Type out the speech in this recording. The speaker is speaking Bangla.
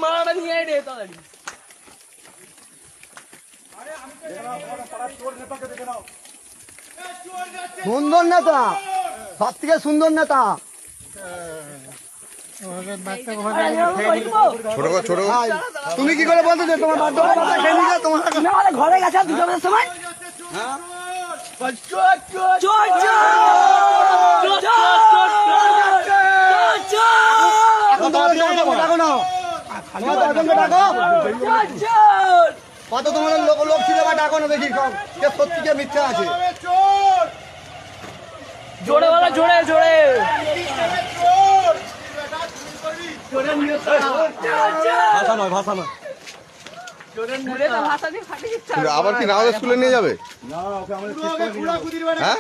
মারাটা নিয়ে আয় রে তাড়াতাড়ি। সুন্দর নেতা, সব থেকে সুন্দর নেতা। তুমি কি করে বলতে যে তোমার ঘরে গেছে দুটো বাজার সময়? কত তোমার লোক ছিল বা ডাকো না দেখি সত্যি কে মিথ্যা আছে। জোরে বলো, জোরে জোরে। ভাষা নয়, ভাষা নয়। আবার কি নাওদা স্কুলে নিয়ে যাবে? হ্যাঁ